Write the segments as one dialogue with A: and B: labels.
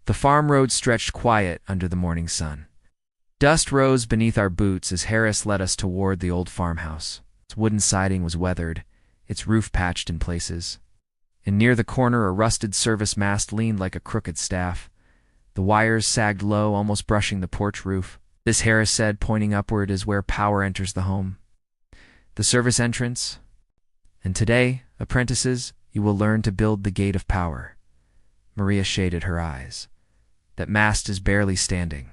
A: The farm road stretched quiet under the morning sun. Dust rose beneath our boots as Harris led us toward the old farmhouse. Its wooden siding was weathered, its roof patched in places. And near the corner a rusted service mast leaned like a crooked staff. The wires sagged low, almost brushing the porch roof. This, Harris said, pointing upward, is where power enters the home. The service entrance. And today, apprentices, you will learn to build the gate of power. Maria shaded her eyes. That mast is barely standing.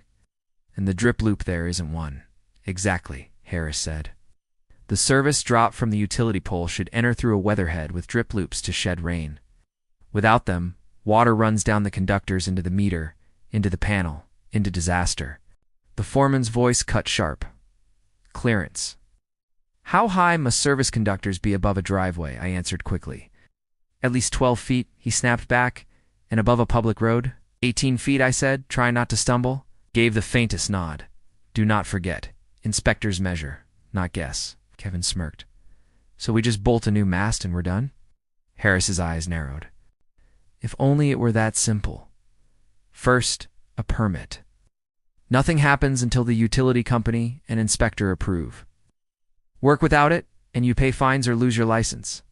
A: And the drip loop there isn't one. Exactly, Harris said. The service drop from the utility pole should enter through a weatherhead with drip loops to shed rain. Without them, water runs down the conductors into the meter, into the panel, into disaster. The foreman's voice cut sharp. Clearance. How high must service conductors be above a driveway? I answered quickly. At least 12 feet, he snapped back. And above a public road? 18 feet, I said, trying not to stumble. Gave the faintest nod. Do not forget. Inspectors measure, not guess. Kevin smirked. So we just bolt a new mast and we're done? Harris's eyes narrowed. If only it were that simple. First, a permit. Nothing happens until the utility company and inspector approve. Work without it, and you pay fines or lose your license.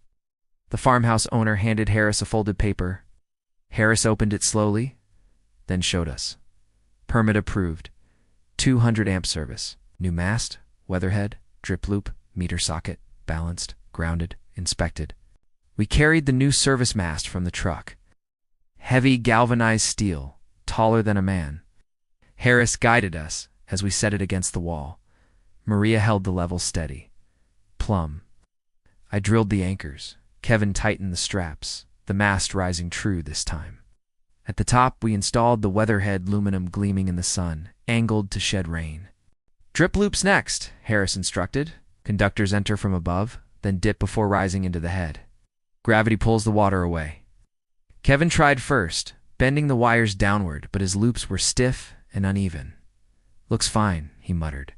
A: The farmhouse owner handed Harris a folded paper. Harris opened it slowly, then showed us. Permit approved. 200 amp service. New mast, weatherhead, drip loop, meter socket, balanced, grounded, inspected. We carried the new service mast from the truck. Heavy galvanized steel, taller than a man. Harris guided us as we set it against the wall. Maria held the level steady. Plumb. I drilled the anchors. Kevin tightened the straps, the mast rising true this time. At the top, we installed the weatherhead aluminum gleaming in the sun, angled to shed rain. Drip loops next, Harris instructed. Conductors enter from above, then dip before rising into the head. Gravity pulls the water away. Kevin tried first, bending the wires downward, but his loops were stiff and uneven. Looks fine, he muttered.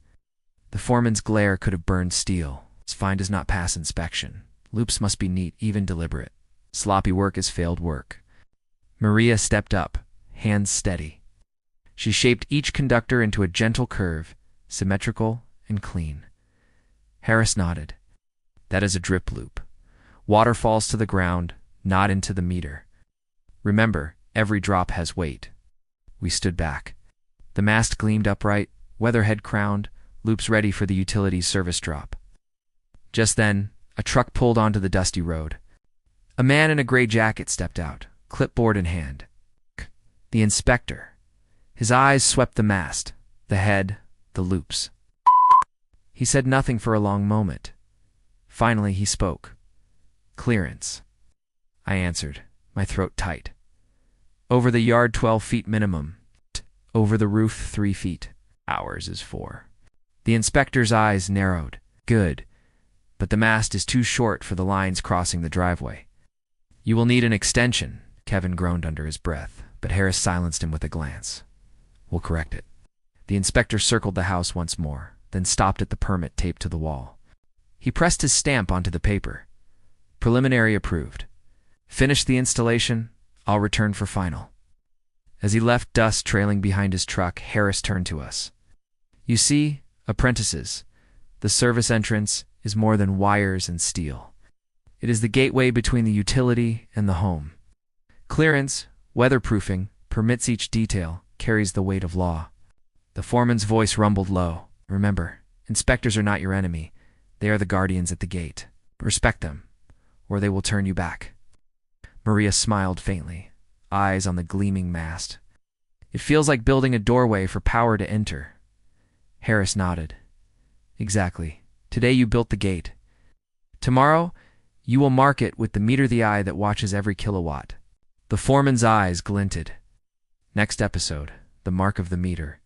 A: The foreman's glare could have burned steel. It's fine does not pass inspection. Loops must be neat, even deliberate. Sloppy work is failed work. Maria stepped up, hands steady. She shaped each conductor into a gentle curve, symmetrical and clean. Harris nodded. That is a drip loop. Water falls to the ground, not into the meter. Remember, every drop has weight. We stood back. The mast gleamed upright, weatherhead crowned, loops ready for the utilities service drop. Just then, a truck pulled onto the dusty road. A man in a gray jacket stepped out, clipboard in hand. The inspector. His eyes swept the mast, the head, the loops. He said nothing for a long moment. Finally, he spoke. Clearance. I answered, my throat tight. Over the yard 12 feet minimum. Over the roof 3 feet. Ours is 4. The inspector's eyes narrowed. Good. But the mast is too short for the lines crossing the driveway. You will need an extension, Kevin groaned under his breath, but Harris silenced him with a glance. We'll correct it. The inspector circled the house once more, then stopped at the permit taped to the wall. He pressed his stamp onto the paper. Preliminary approved. Finish the installation, I'll return for final. As he left dust trailing behind his truck, Harris turned to us. You see, apprentices, the service entrance is more than wires and steel. It is the gateway between the utility and the home. Clearance, weatherproofing, permits each detail, carries the weight of law. The foreman's voice rumbled low. Remember, inspectors are not your enemy. They are the guardians at the gate. Respect them, or they will turn you back. Maria smiled faintly, eyes on the gleaming mast. It feels like building a doorway for power to enter. Harris nodded. Exactly. Today you built the gate. Tomorrow, you will mark it with the meter the eye that watches every kilowatt. The foreman's eyes glinted. Next episode, the mark of the meter.